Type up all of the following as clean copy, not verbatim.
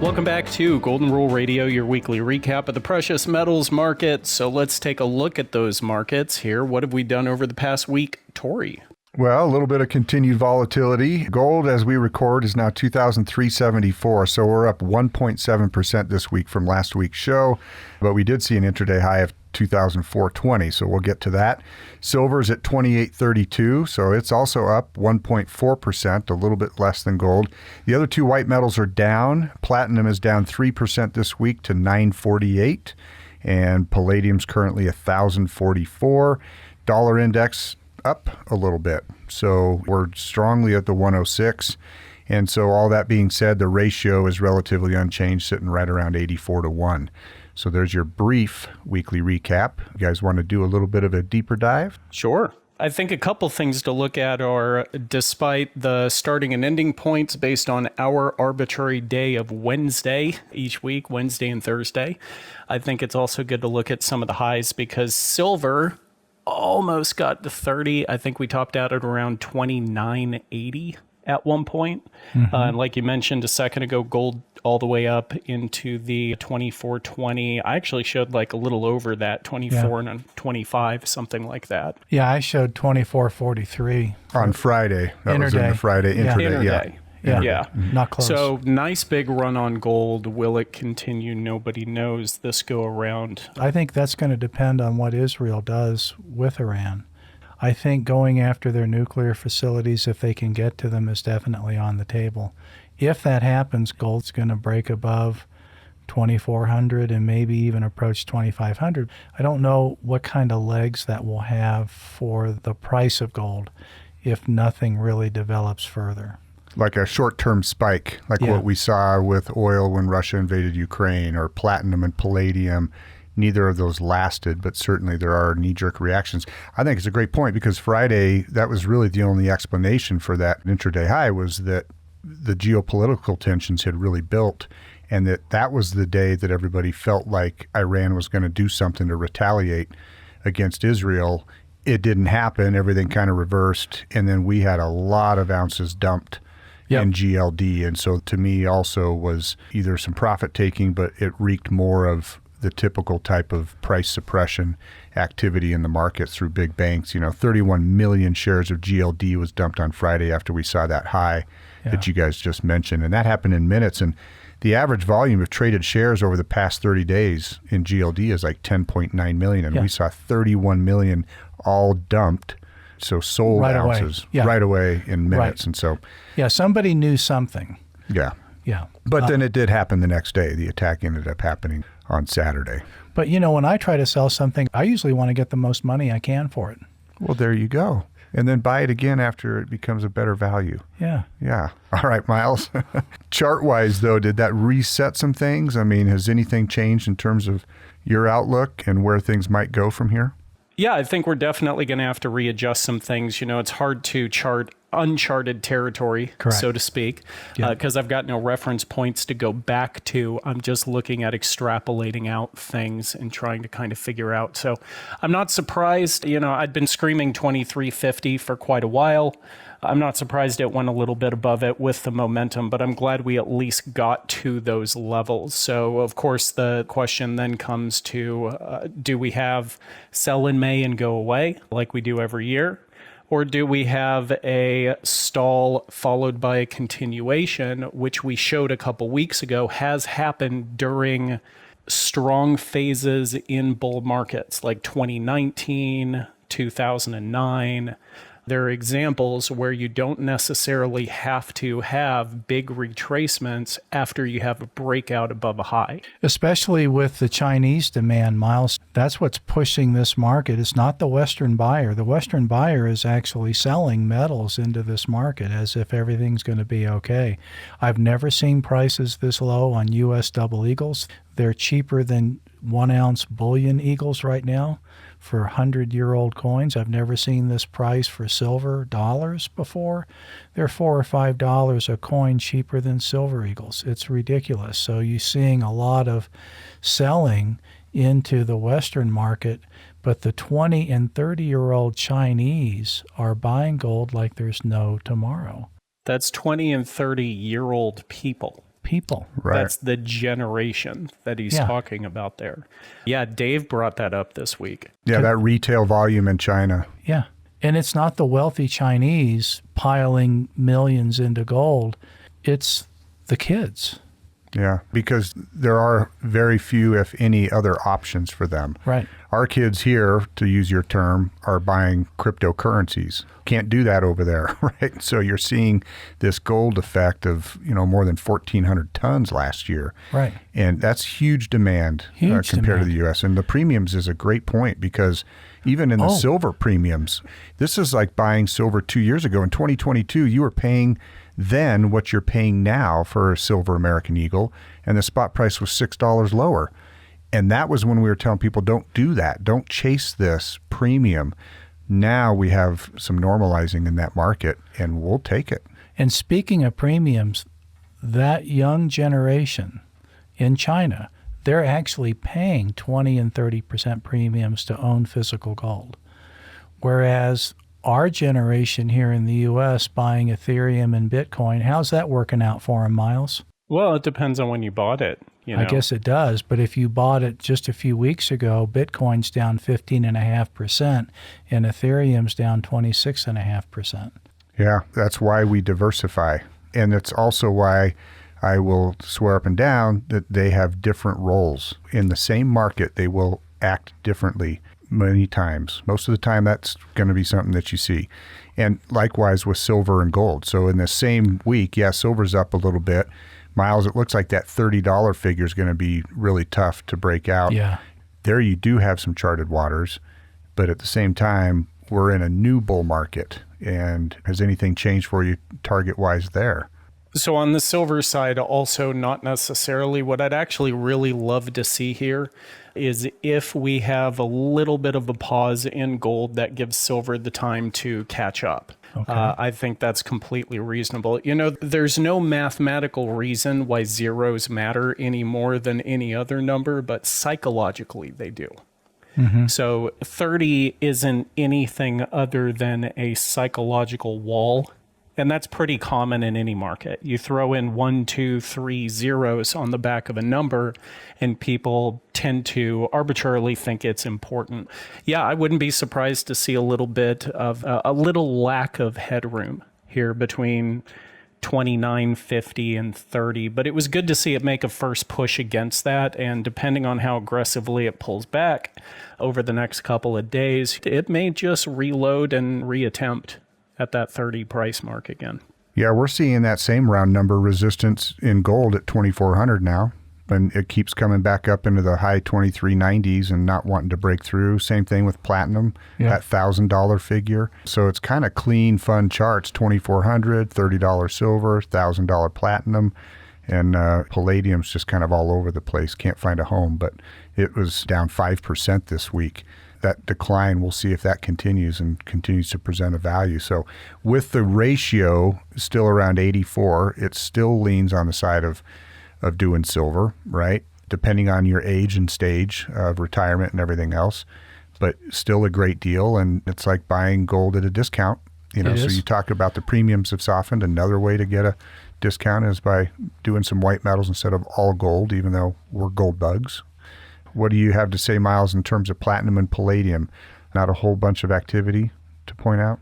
Welcome back to Golden Rule Radio, your weekly recap of the precious metals market. So let's take a look at those markets here. What have we done over the past week, Tori? Well, a little bit of continued volatility. Gold, as we record, is now $2,374, so we're up 1.7% this week from last week's show, but we did see an intraday high of $2,420, so we'll get to that. Silver is at $28.32, so it's also up 1.4%, a little bit less than gold. The other two white metals are down. Platinum is down 3% this week to $948, and palladium's currently $1,044. Dollar index up a little bit. So we're strongly at the 106. And so all that being said, the ratio is relatively unchanged, sitting right around 84-1. So there's your brief weekly recap. You guys want to do a little bit of a deeper dive? Sure. I think a couple things to look at are, despite the starting and ending points based on our arbitrary day of Wednesday each week, Wednesday and Thursday, I think it's also good to look at some of the highs because silver almost got to 30. I think we topped out at around 29.80 at one point. And like you mentioned a second ago, gold all the way up into the 24.20. I actually showed like a little over that, 24 and 25, something like that. Yeah, I showed 24.43 on Friday. That was in the Friday intraday. Yeah. Not close. So nice big run on gold. Will it continue? Nobody knows this go around. I think that's going to depend on what Israel does with Iran. I think going after their nuclear facilities, if they can get to them, is definitely on the table. If that happens, gold's going to break above 2,400 and maybe even approach 2,500. I don't know what kind of legs that will have for the price of gold if nothing really develops further. Like a short-term spike, like what we saw with oil when Russia invaded Ukraine, or platinum and palladium. Neither of those lasted, but certainly there are knee-jerk reactions. I think it's a great point because Friday, that was really the only explanation for that intraday high, was that the geopolitical tensions had really built, and that was the day that everybody felt like Iran was going to do something to retaliate against Israel. It didn't happen. Everything kind of reversed, and then we had a lot of ounces dumped in GLD. And so to me also was either some profit taking, but it reeked more of the typical type of price suppression activity in the markets through big banks. 31 million shares of GLD was dumped on Friday after we saw that high that you guys just mentioned. And that happened in minutes. And the average volume of traded shares over the past 30 days in GLD is like 10.9 million. And we saw 31 million all dumped. So sold right ounces right away in minutes. And so, somebody knew something. Yeah. Yeah. But then it did happen the next day. The attack ended up happening on Saturday. But, when I try to sell something, I usually want to get the most money I can for it. Well, there you go. And then buy it again after it becomes a better value. Yeah. Yeah. All right, Miles. Chart-wise, though, did that reset some things? I mean, has anything changed in terms of your outlook and where things might go from here? Yeah, I think we're definitely going to have to readjust some things. It's hard to chart uncharted territory, so to speak, because I've got no reference points to go back to. I'm just looking at extrapolating out things and trying to kind of figure out. So I'm not surprised. I'd been screaming 2350 for quite a while. I'm not surprised it went a little bit above it with the momentum, but I'm glad we at least got to those levels. So, of course, the question then comes to, do we have sell in May and go away like we do every year? Or do we have a stall followed by a continuation, which we showed a couple weeks ago has happened during strong phases in bull markets like 2019, 2009. There are examples where you don't necessarily have to have big retracements after you have a breakout above a high. Especially with the Chinese demand, Miles, that's what's pushing this market. It's not the Western buyer. The Western buyer is actually selling metals into this market as if everything's going to be okay. I've never seen prices this low on U.S. double eagles. They're cheaper than 1 ounce bullion eagles right now for 100-year-old coins. I've never seen this price for silver dollars before. They're $4 or $5 a coin cheaper than silver eagles. It's ridiculous. So you're seeing a lot of selling into the Western market, but the 20 and 30-year-old Chinese are buying gold like there's no tomorrow. That's 20 and 30-year-old people. people. Right. That's the generation that he's talking about there. Yeah, Dave brought that up this week. Yeah, that retail volume in China. Yeah. And it's not the wealthy Chinese piling millions into gold. It's the kids. Yeah, because there are very few, if any, other options for them. Right. Our kids here, to use your term, are buying cryptocurrencies. Can't do that over there, right? So you're seeing this gold effect of, more than 1,400 tons last year. Right. And that's huge demand compared to the U.S. And the premiums is a great point because even in the silver premiums, this is like buying silver 2 years ago. In 2022, you were paying then what you're paying now for a silver American Eagle, and the spot price was $6 lower. And that was when we were telling people, don't do that. Don't chase this premium. Now we have some normalizing in that market, and we'll take it. And speaking of premiums, that young generation in China, they're actually paying 20 and 30% premiums to own physical gold. Whereas our generation here in the U.S. buying Ethereum and Bitcoin, how's that working out for them, Miles? Well, it depends on when you bought it. I guess it does. But if you bought it just a few weeks ago, Bitcoin's down 15.5% and Ethereum's down 26.5%. Yeah, that's why we diversify. And it's also why I will swear up and down that they have different roles. In the same market, they will act differently many times. Most of the time, that's going to be something that you see. And likewise with silver and gold. So in the same week, silver's up a little bit. Miles, it looks like that $30 figure is going to be really tough to break out. Yeah. There you do have some charted waters, but at the same time, we're in a new bull market. And has anything changed for you target-wise there? So on the silver side, also not necessarily. What I'd actually really love to see here is if we have a little bit of a pause in gold that gives silver the time to catch up. Okay. I think that's completely reasonable. There's no mathematical reason why zeros matter any more than any other number, but psychologically they do. Mm-hmm. So 30 isn't anything other than a psychological wall. And that's pretty common in any market. You throw in 1, 2, 3 zeros on the back of a number, and people tend to arbitrarily think it's important. Yeah, I wouldn't be surprised to see a little bit of a little lack of headroom here between 29.50 and 30. But it was good to see it make a first push against that. And depending on how aggressively it pulls back over the next couple of days, it may just reload and reattempt at that 30 price mark again. Yeah, we're seeing that same round number resistance in gold at 2,400 now. And it keeps coming back up into the high 2390s and not wanting to break through. Same thing with platinum, that $1,000 figure. So it's kind of clean, fun charts, 2,400, $30 silver, $1,000 platinum. And palladium's just kind of all over the place. Can't find a home, but it was down 5% this week. That decline, we'll see if that continues and continues to present a value. So with the ratio still around 84, it still leans on the side of doing silver, right? Depending on your age and stage of retirement and everything else, but still a great deal. And it's like buying gold at a discount, so you talk about the premiums have softened. Another way to get a discount is by doing some white metals instead of all gold, even though we're gold bugs. What do you have to say, Miles, in terms of platinum and palladium? Not a whole bunch of activity to point out?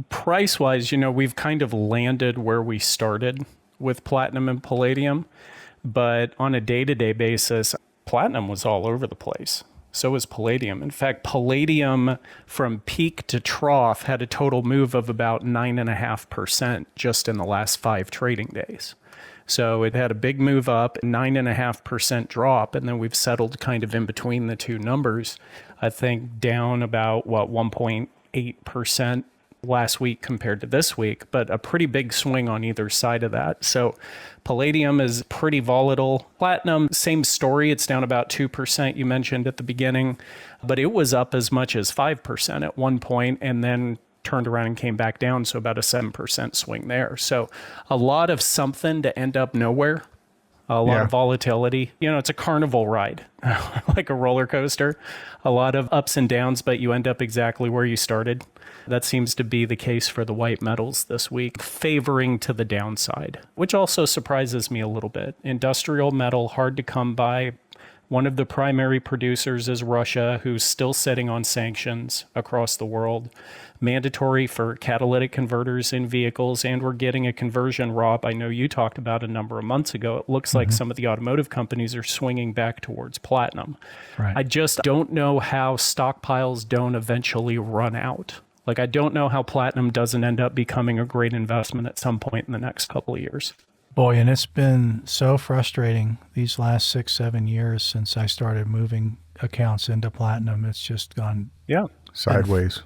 Price-wise, we've kind of landed where we started with platinum and palladium. But on a day-to-day basis, platinum was all over the place. So was palladium. In fact, palladium from peak to trough had a total move of about 9.5% just in the last 5 trading days. So it had a big move up, 9.5% drop, and then we've settled kind of in between the two numbers. I think down about, 1.8% last week compared to this week, but a pretty big swing on either side of that. So palladium is pretty volatile. Platinum, same story. It's down about 2%, you mentioned at the beginning, but it was up as much as 5% at one point, and then turned around and came back down, so about a 7% swing there. So a lot of something to end up nowhere a lot of volatility. It's a carnival ride, like a roller coaster, a lot of ups and downs, but you end up exactly where you started. That seems to be the case for the white metals this week, favoring to the downside, which also surprises me a little bit. Industrial metal, hard to come by. One of the primary producers is Russia, who's still sitting on sanctions across the world. Mandatory for catalytic converters in vehicles, and we're getting a conversion, Rob. I know you talked about a number of months ago. It looks like some of the automotive companies are swinging back towards platinum. Right. I just don't know how stockpiles don't eventually run out. Like, I don't know how platinum doesn't end up becoming a great investment at some point in the next couple of years. Boy, and it's been so frustrating these last 6-7 years since I started moving accounts into platinum. It's just gone sideways.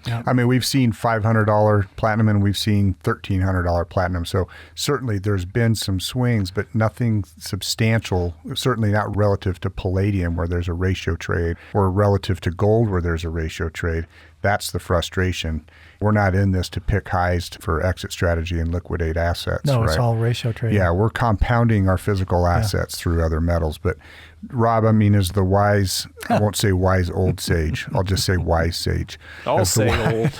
Yeah. I mean, we've seen $500 platinum and we've seen $1,300 platinum. So certainly there's been some swings, but nothing substantial, certainly not relative to palladium where there's a ratio trade, or relative to gold where there's a ratio trade. That's the frustration. We're not in this to pick highs for exit strategy and liquidate assets. No, right? It's all ratio trading. Yeah, we're compounding our physical assets through other metals. But Rob, I mean, is the wise, I won't say wise old sage, I'll just say wise sage. I'll say old.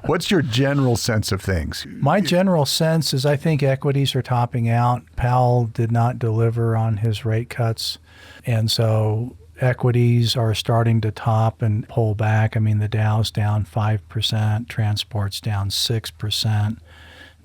What's your general sense of things? My general sense is I think equities are topping out. Powell did not deliver on his rate cuts. And so equities are starting to top and pull back. I mean, the Dow's down 5%, transport's down 6%.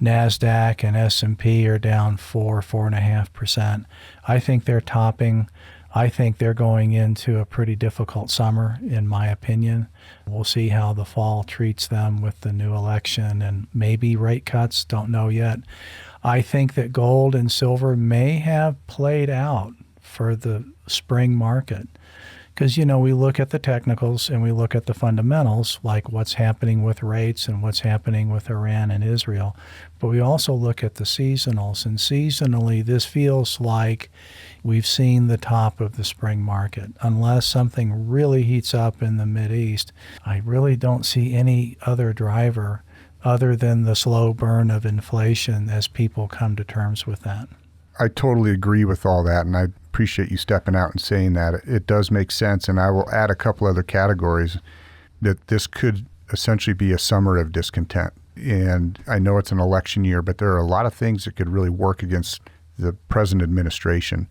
NASDAQ and S&P are down 4.5%. I think they're topping. I think they're going into a pretty difficult summer, in my opinion. We'll see how the fall treats them with the new election and maybe rate cuts. Don't know yet. I think that gold and silver may have played out for the spring market. Because, we look at the technicals and we look at the fundamentals, like what's happening with rates and what's happening with Iran and Israel. But we also look at the seasonals. And seasonally, this feels like we've seen the top of the spring market. Unless something really heats up in the Mideast, I really don't see any other driver other than the slow burn of inflation as people come to terms with that. I totally agree with all that, and I appreciate you stepping out and saying that. It does make sense, and I will add a couple other categories that this could essentially be a summer of discontent. And I know it's an election year, but there are a lot of things that could really work against the present administration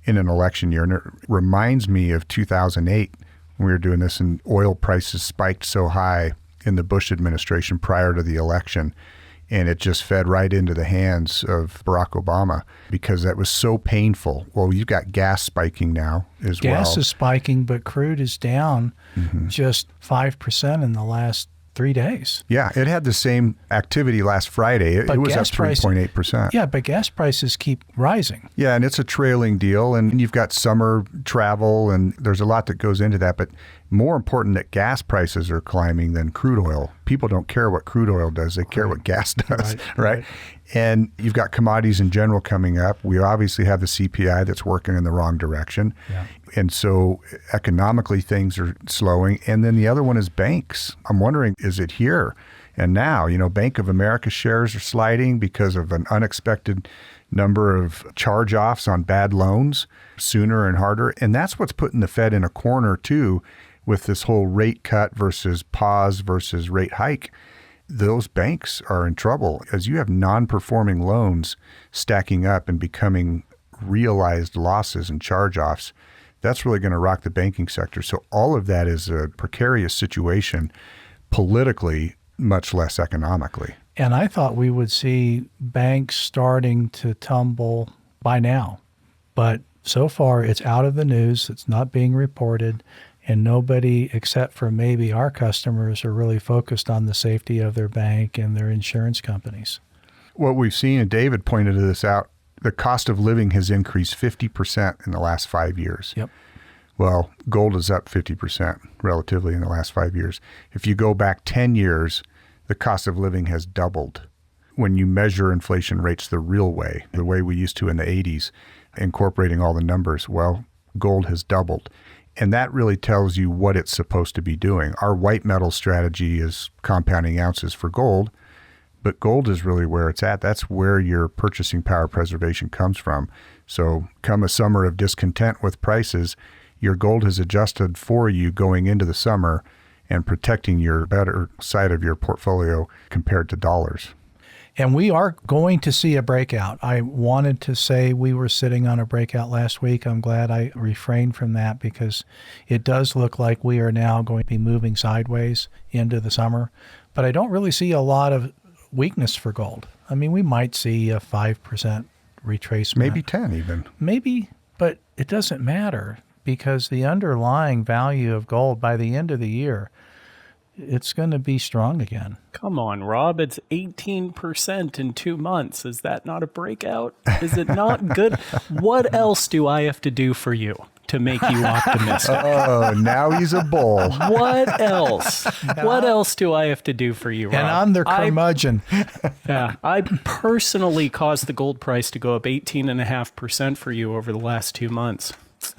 in an election year. And it reminds me of 2008 when we were doing this, and oil prices spiked so high in the Bush administration prior to the election. And it just fed right into the hands of Barack Obama because that was so painful. Well, you've got gas spiking now as well. Gas is spiking, but crude is down just 5% in the last 3 days. Yeah, it had the same activity last Friday. It was up 3.8%. Yeah, but gas prices keep rising. Yeah, and it's a trailing deal, and you've got summer travel, and there's a lot that goes into that. But more important that gas prices are climbing than crude oil. People don't care what crude oil does. They care what gas does, right? And you've got commodities in general coming up. We obviously have the CPI that's working in the wrong direction. Yeah. And so economically things are slowing. And then the other one is banks. I'm wondering, is it here and now? Bank of America shares are sliding because of an unexpected number of charge-offs on bad loans sooner and harder. And that's what's putting the Fed in a corner too, with this whole rate cut versus pause versus rate hike. Those banks are in trouble as you have non-performing loans stacking up and becoming realized losses and charge-offs. That's really going to rock the banking sector. So all of that is a precarious situation politically, much less economically. And I thought we would see banks starting to tumble by now. But so far, it's out of the news. It's not being reported. And nobody, except for maybe our customers, are really focused on the safety of their bank and their insurance companies. What we've seen, and David pointed this out, the cost of living has increased 50% in the last 5 years. Yep. Well, gold is up 50% relatively in the last 5 years. If you go back 10 years, the cost of living has doubled. When you measure inflation rates the real way, the way we used to in the 80s, incorporating all the numbers, well, gold has doubled. And that really tells you what it's supposed to be doing. Our white metal strategy is compounding ounces for gold, But gold is really where it's at. That's where your purchasing power preservation comes from. So come a summer of discontent with prices, your gold has adjusted for you going into the summer and protecting your better side of your portfolio compared to dollars. And we are going to see a breakout. I wanted to say we were sitting on a breakout last week. I'm glad I refrained from that because it does look like we are now going to be moving sideways into the summer. But I don't really see a lot of weakness for gold. I mean, we might see a 5% retracement. Maybe 10 even. Maybe, but it doesn't matter because the underlying value of gold by the end of the year, it's going to be strong again. Come on, Rob. It's 18% in 2 months. Is that not a breakout? Is it not good? What else do I have to do for you to make you optimistic? Oh, now he's a bull. What else? What else do I have to do for you, Rob? And I'm the curmudgeon. I personally caused the gold price to go up 18.5% for you over the last 2 months.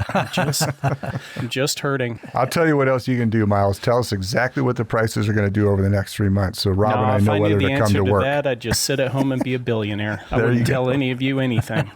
I'm just hurting. I'll tell you what else you can do, Miles. Tell us exactly what the prices are going to do over the next 3 months, so Rob and I know whether to come to work. That, I'd just sit at home and be a billionaire. I wouldn't tell any of you anything.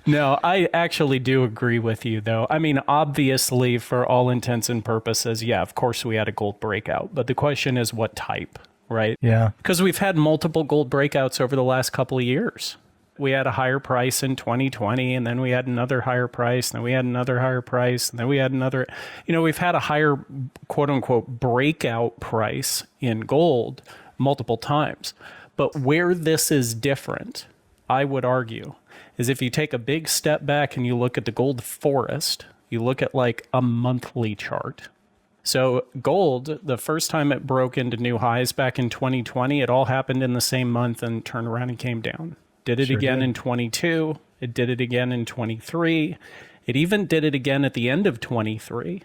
No, I actually do agree with you, though. I mean, obviously, for all intents and purposes, yeah, of course we had a gold breakout. But the question is what type, right? Yeah. Because we've had multiple gold breakouts over the last couple of years. We had a higher price in 2020, and then we had another higher price, and then we had another higher price, and then we had another, we've had a higher quote unquote breakout price in gold multiple times. But where this is different, I would argue, is if you take a big step back and you look at the gold forest, you look at like a monthly chart. So gold, the first time it broke into new highs back in 2020, it all happened in the same month and turned around and came down. Did it again in 22. It did it again in 23. It even did it again at the end of 23.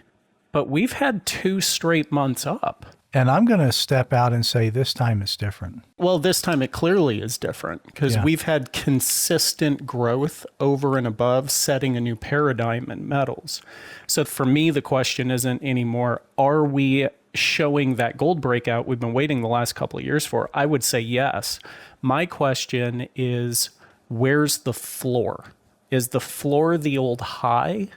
But we've had 2 straight months up. And I'm going to step out and say this time it's different. Well, this time it clearly is different because we've had consistent growth over and above setting a new paradigm in metals. So for me, the question isn't anymore, are we showing that gold breakout we've been waiting the last couple of years for? I would say yes. My question is, where's the floor? Is the floor the old high?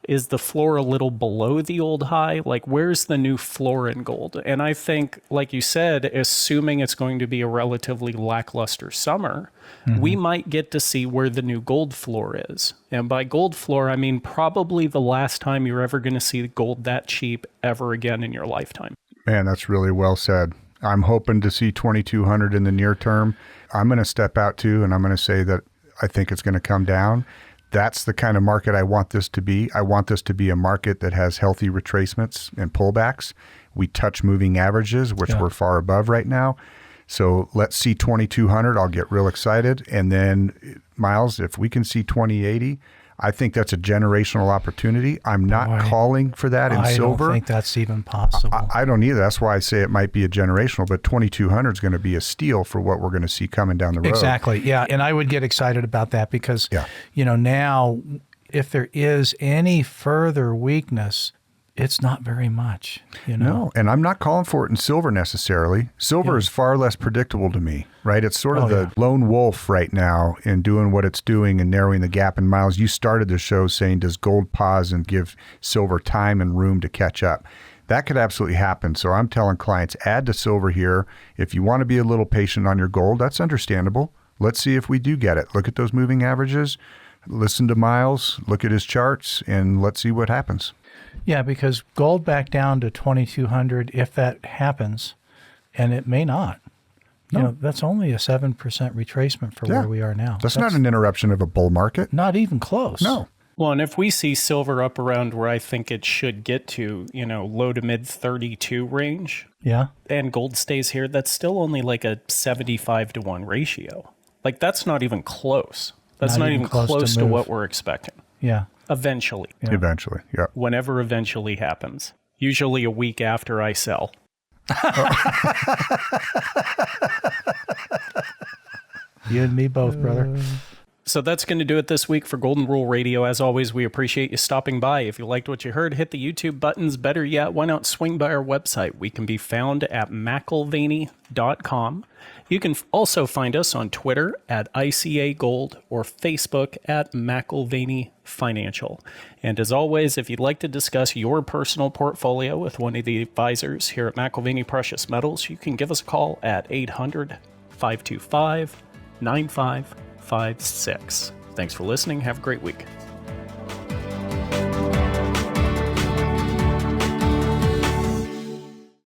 Is the floor a little below the old high? Like, where's the new floor in gold? And I think, like you said, assuming it's going to be a relatively lackluster summer, we might get to see where the new gold floor is. And by gold floor, I mean probably the last time you're ever going to see gold that cheap ever again in your lifetime. Man, that's really well said. I'm hoping to see 2,200 in the near term. I'm going to step out too, and I'm going to say that I think it's going to come down. That's the kind of market I want this to be. I want this to be a market that has healthy retracements and pullbacks. We touch moving averages, which we're far above right now. So let's see 2,200. I'll get real excited. And then, Miles, if we can see 2,080, I think that's a generational opportunity. I'm not calling for that in silver. I don't think that's even possible. I don't either. That's why I say it might be a generational, but 2,200 is going to be a steal for what we're going to see coming down the road. Exactly. Yeah. And I would get excited about that because, now if there is any further weakness, it's not very much, No, and I'm not calling for it in silver necessarily. Silver is far less predictable to me, right? It's sort of the lone wolf right now in doing what it's doing and narrowing the gap. And Miles, you started the show saying, does gold pause and give silver time and room to catch up? That could absolutely happen. So I'm telling clients, add to silver here. If you want to be a little patient on your gold, that's understandable. Let's see if we do get it. Look at those moving averages, listen to Miles, look at his charts, and let's see what happens. Yeah, because gold back down to 2,200, if that happens, and it may not. That's only a 7% retracement for where we are now. That's not an interruption of a bull market. Not even close. No. Well, and if we see silver up around where I think it should get to, low to mid 32 range, and gold stays here, that's still only like a 75-to-1 ratio. Like, that's not even close. That's not even close to what we're expecting. Yeah. Eventually. Yeah. Eventually, yeah. Whenever eventually happens. Usually a week after I sell. You and me both, brother. So that's going to do it this week for Golden Rule Radio. As always, we appreciate you stopping by. If you liked what you heard, hit the YouTube buttons. Better yet, why not swing by our website? We can be found at McIlvaney.com. You can also find us on Twitter at ICA Gold or Facebook at McIlvaney Financial. And as always, if you'd like to discuss your personal portfolio with one of the advisors here at McIlvaney Precious Metals, you can give us a call at 800-525-9556. Thanks for listening. Have a great week.